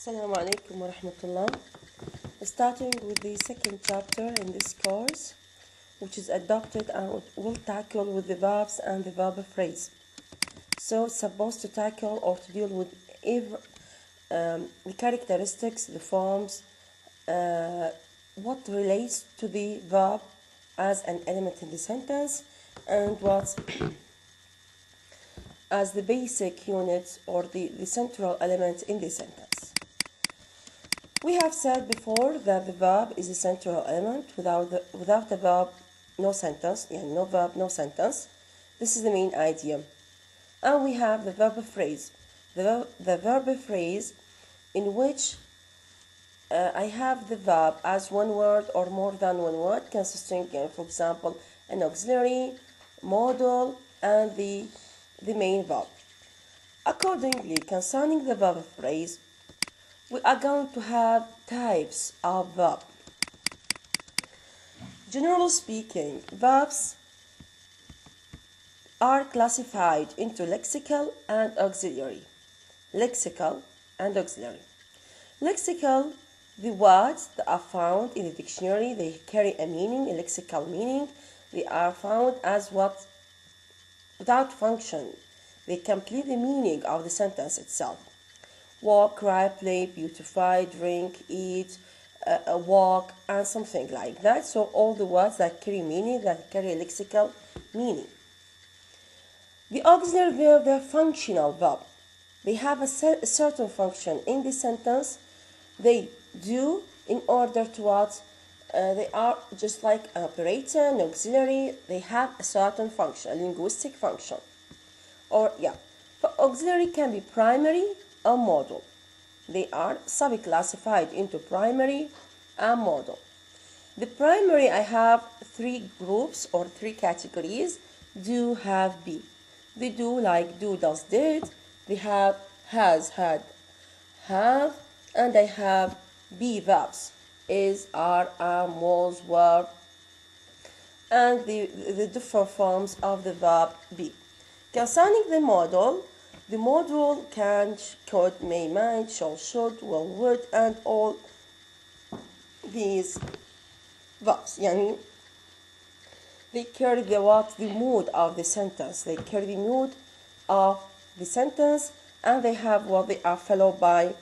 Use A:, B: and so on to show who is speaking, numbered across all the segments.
A: Assalamu alaikum wa rahmatullah. Starting with the second chapter in this course, which is adopted and will tackle with the verbs and the verb phrase. So it's supposed to tackle or to deal with the characteristics, the forms, what relates to the verb as an element in the sentence, and what as the basic unit or the central element in the sentence. We have said before that the verb is a central element. Without the verb, no sentence. No verb, no sentence. This is the main idea. And we have the verb phrase. The verb phrase in which I have the verb as one word or more than one word, consisting, for example, an auxiliary, modal, and the main verb. Accordingly, concerning the verb phrase, we are going to have types of verb. Generally speaking, verbs are classified into lexical and auxiliary. Lexical and auxiliary. Lexical, the words that are found in the dictionary, they carry a meaning, a lexical meaning. They are found as what? Without function. They complete the meaning of the sentence itself. Walk, cry, play, beautify, drink, eat, walk, and something like that. So all the words that carry meaning, that carry a lexical meaning. The auxiliary verb, they're functional verb. They have a certain function in the sentence. They do in order to what? They are just like an operator, an auxiliary. They have a certain function, a linguistic function. For auxiliary can be primary or modal. They are sub-classified into primary and modal. The primary, I have three groups or three categories. Do, have, be. They do like do, does, did. They have has, had, have, and I have be verbs. Is, are, am, was, were, and the different forms of the verb be. Concerning the modal can, could, may, might, shall, should, will, would, and all these verbs. They carry the mood of the sentence. They carry the mood of the sentence, and they have what they are followed by.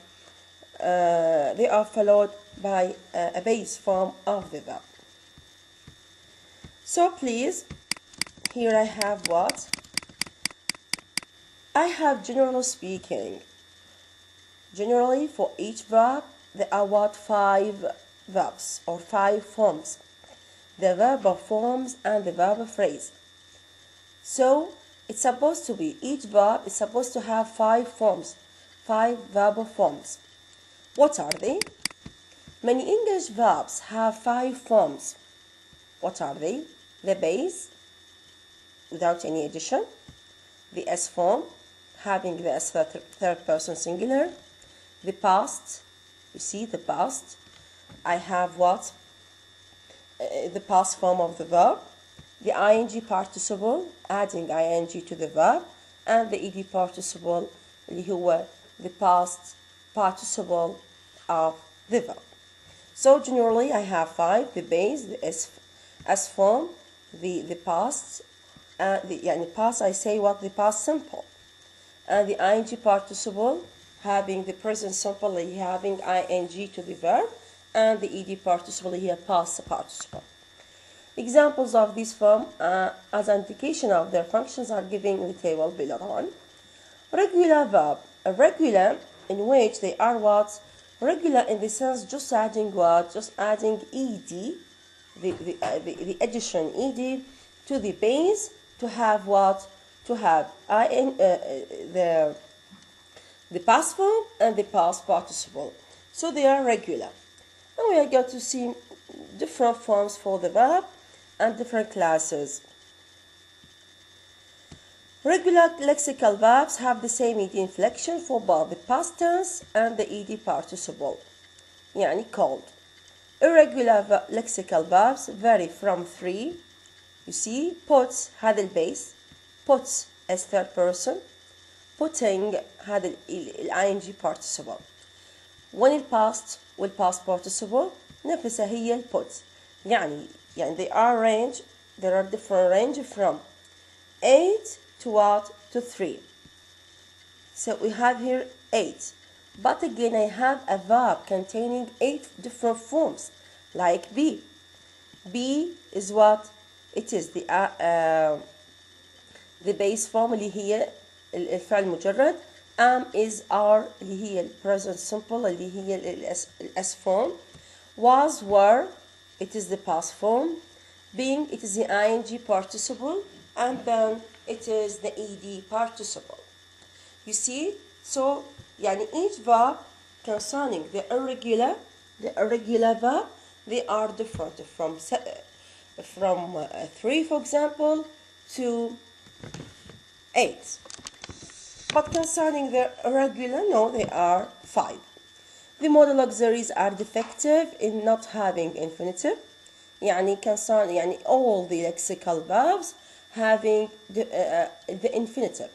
A: They are followed by a base form of the verb. So please, here I have what? I have generally speaking. Generally, for each verb, there are what? 5 verbs or 5 forms. The verb forms and the verb phrase. So, it's supposed to be, each verb is supposed to have 5 forms, 5 verb forms. What are they? Many English verbs have 5 forms. What are they? The base, without any addition. The S form, having the S third person singular. The past, you see the past. I have what? The past form of the verb. The ing participle, adding ing to the verb. And the ed participle, اللي هو the past participle of the verb. So generally I have 5, the base, the S form, the past, past I say what? The past simple. And the ing participle having the present simple, having ing to the verb, and the ed participle here, past participle. Examples of this form as an indication of their functions are given in the table below on. Regular verb. A regular in which they are what? Regular in the sense just adding what? Just adding ed, the addition ed to the base to have what? To have the past form and the past participle. So they are regular. And we are going to see different forms for the verb and different classes. Regular lexical verbs have the same ed inflection for both the past tense and the ed participle. Called. Irregular lexical verbs vary from 3. You see, puts هذا البيس, puts as third person, putting هذا ing participle. وين الباست والباست participle نفسها هي البوت. يعني they are range, there are different range from 8 to what? To 3. So we have here 8. But again, I have a verb containing 8 different forms, like be. Be is what? It is the base form اللي هي الفعل المجرد. Am is are اللي هي ال present simple اللي هي ال S form. Was, were, it is the past form. Being, it is the ing participle. And then it is the ed participle. You see? So يعني each verb concerning the irregular verb, they are different from 3, for example, to 8. But concerning the irregular, no, they are 5. The modal auxiliaries are defective in not having infinitive. يعني all the lexical verbs having the infinitive.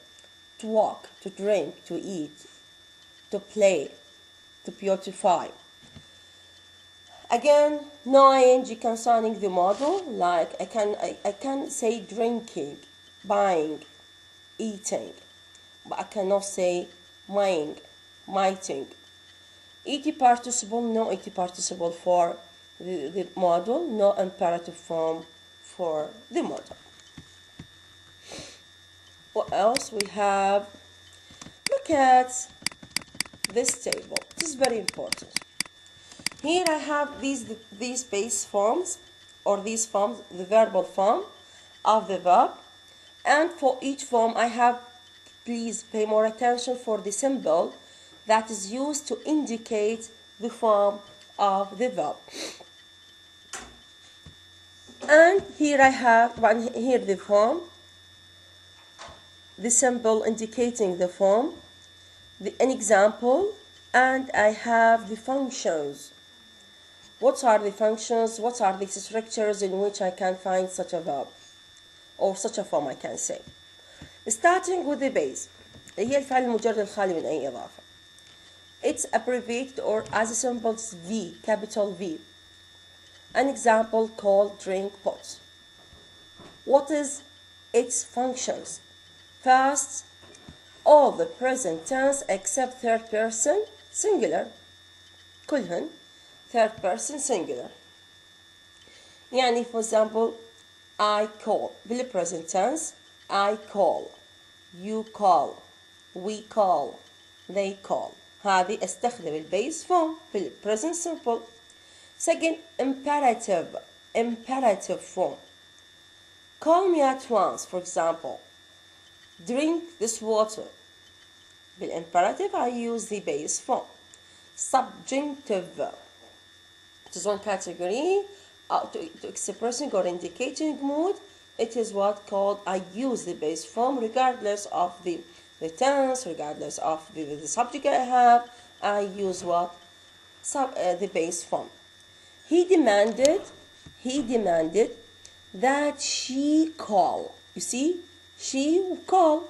A: To walk, to drink, to eat, to play, to beautify. Again, no ing concerning the modal, like I can say drinking, buying, eating, but I cannot say mying, mighting. Et participle, no et participle for the modal, no imperative form for the modal. What else we have? Look at this table. This is very important. Here I have these base forms, or these forms, the verbal form of the verb. And for each form I have, please pay more attention for the symbol that is used to indicate the form of the verb. And here I have here the form, the symbol indicating the form, an example, and I have the functions. What are the functions? What are the structures in which I can find such a verb or such a form I can say? Starting with the base, هي الفعل المجرد الخالي من أي إضافة. It's abbreviated or as a symbol V, capital V. An example called drink pot. What is its functions? First, all the present tense except third person singular. كلهن third person singular. يعني for example, I call. بالpresent present tense, I call, you call, we call, they call. هذه استخدم البيس form في present simple. Second, imperative form. Call me at once, for example. Drink this water. بالimperative I use the base form. Subjunctive. It is one category to expressing or indicating mood. It is what called I use the base form regardless of the tense, regardless of the subject I have. I use what? The base form. He demanded that she call. You see? She call.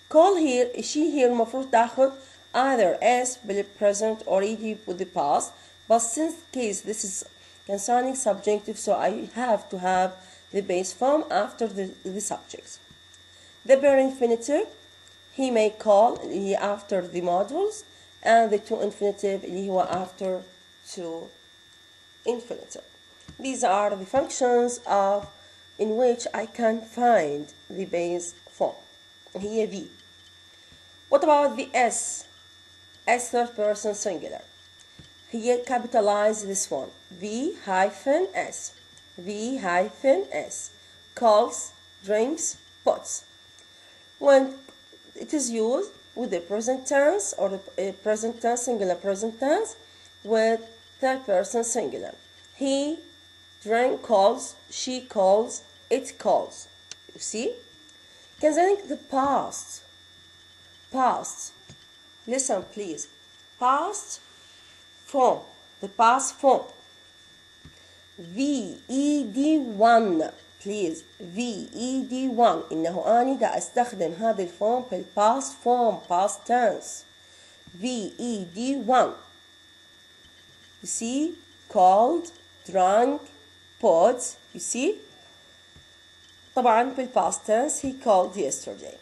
A: Call here, she here المفروض تاخد either S بالpresent or ed with the past. But since case this is concerning subjunctive, so I have to have the base form after the subjects. The bare infinitive, he may call اللي after the modules, and the to infinitive اللي هو after to infinitive. These are the functions in which I can find the base form. هي V. What about the S? S third person singular. Here capitalize this one. V-S. V-S. Calls, drinks, pots. When it is used with the present tense or the present tense, singular present tense, with third person singular. He drank, calls, she calls, it calls. You see? Concerning the past. Listen please. Past form. The past form. VED1. Please. VED1. إنه أنا دا أستخدم هذا الفورم في past form, past tense. VED1. You see, called, drank, bought. You see. طبعا بالpast tense he called yesterday.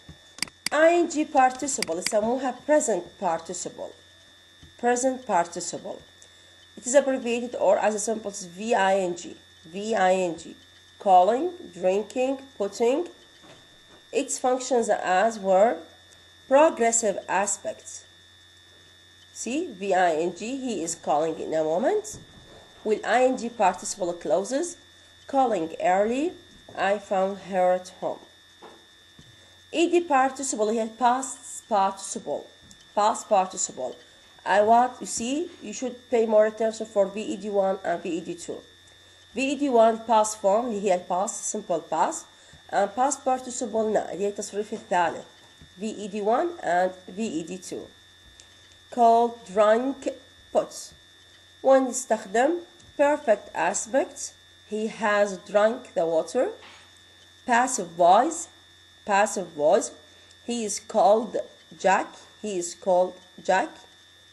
A: ing participle يسموها present participle. Present participle. It is abbreviated or as simple as VING. VING. Calling, drinking, putting. Its functions as were progressive aspects. See, VING, he is calling in a moment. With ing participle clauses, calling early, I found her at home. ed participle هي past participle. Past participle. You see, you should pay more attention for VED1 and VED2. VED1 past form اللي هي past simple past, and past participle اللي هي التصريف الثالث VED1 and VED2. Called, drank, put. When استخدم perfect aspects, he has drank the water. Passive voice, he is called Jack. He is called Jack.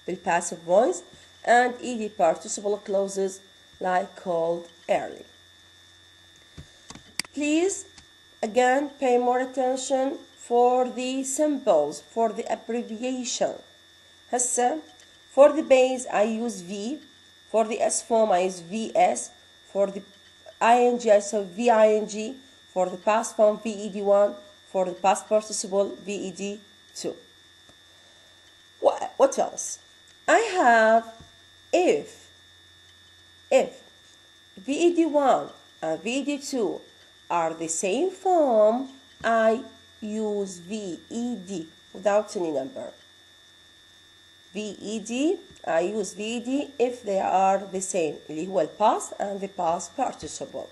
A: بالpassive voice. And ed participle clauses like called early. Please again pay more attention for the symbols, for the abbreviation. هسه for the base I use V, for the S form I use VS, for the ing I use VING, for the past form VED1, for the past participle VED2. What else? I have if VED1 and VED2 are the same form, I use VED without any number. VED, I use VED if they are the same, اللي هو past and the past participle.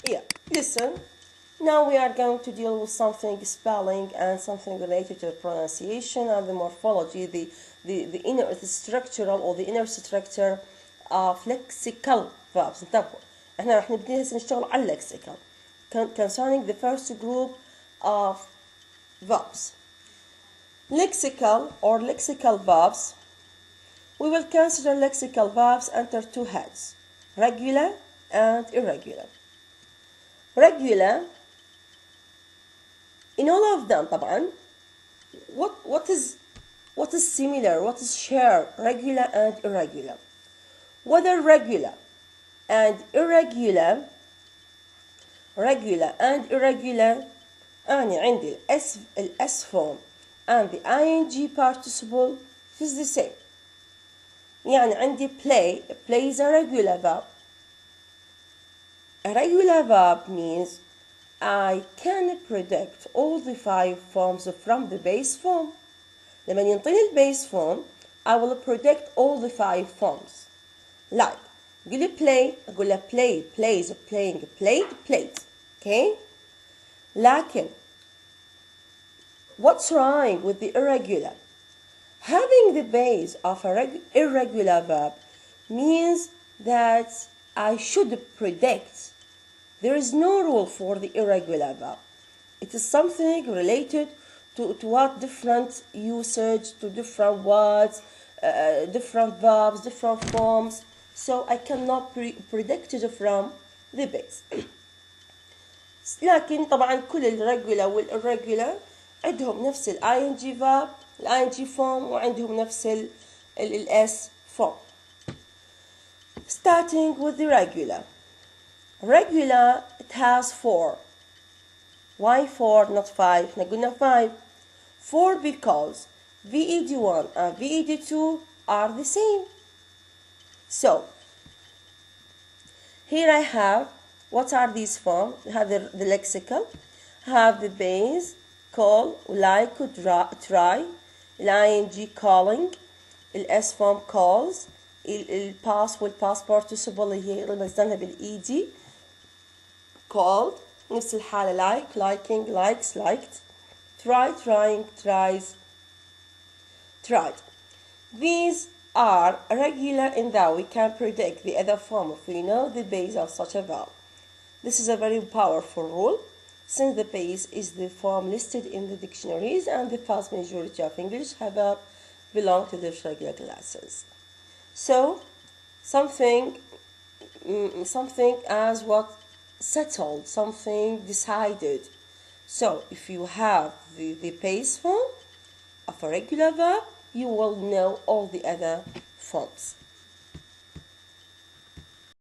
A: Yeah, listen. Now we are going to deal with something spelling and something related to the pronunciation and the morphology, the inner, the structural or the inner structure of lexical verbs. انتبهوا احنا راح نبتدي هسه نشتغل على lexical concerning the first group of verbs. Lexical or lexical verbs. We will consider lexical verbs under two heads: regular and irregular. Regular, in all of them طبعا, what is similar, what is shared, regular and irregular. Whether regular and irregular, أنا عندي الS form and the ing participle is the same. يعني عندي play is a regular verb. A regular verb means I can predict all the 5 forms from the base form. لما ينطيني البيس form, I will predict all the 5 forms. Like, قول لي play, أقول له play, plays, playing, played, played. Okay? لكن, what's wrong with the irregular? Having the base of an irregular verb means that I should predict. There is no rule for the irregular verb. It is something related to what different usage, to different words, different verbs, different forms. So I cannot predict it from the base. لكن طبعا كل الريجولار والirregular عندهم نفس ing verb, ing form, وعندهم نفس s form. Starting with the regular. Regular, it has 4. Why 4, not 5? احنا قلنا 5. 4 because VED1 and VED2 are the same. So, here I have, what are these forms? I have the lexical, I have the base, call, like, try, ing calling, s form calls, past والpast participle اللي هي رمزناها بالed, called, نفس الحالة like, liking, likes, liked, try, trying, tries, tried. These are regular in that we can predict the other form if we know the base of such a verb. This is a very powerful rule. since the base is the form listed in the dictionaries and the vast majority of English have belong to these regular classes. So something as what settled, something decided. So if you have the base form of a regular verb, you will know all the other forms.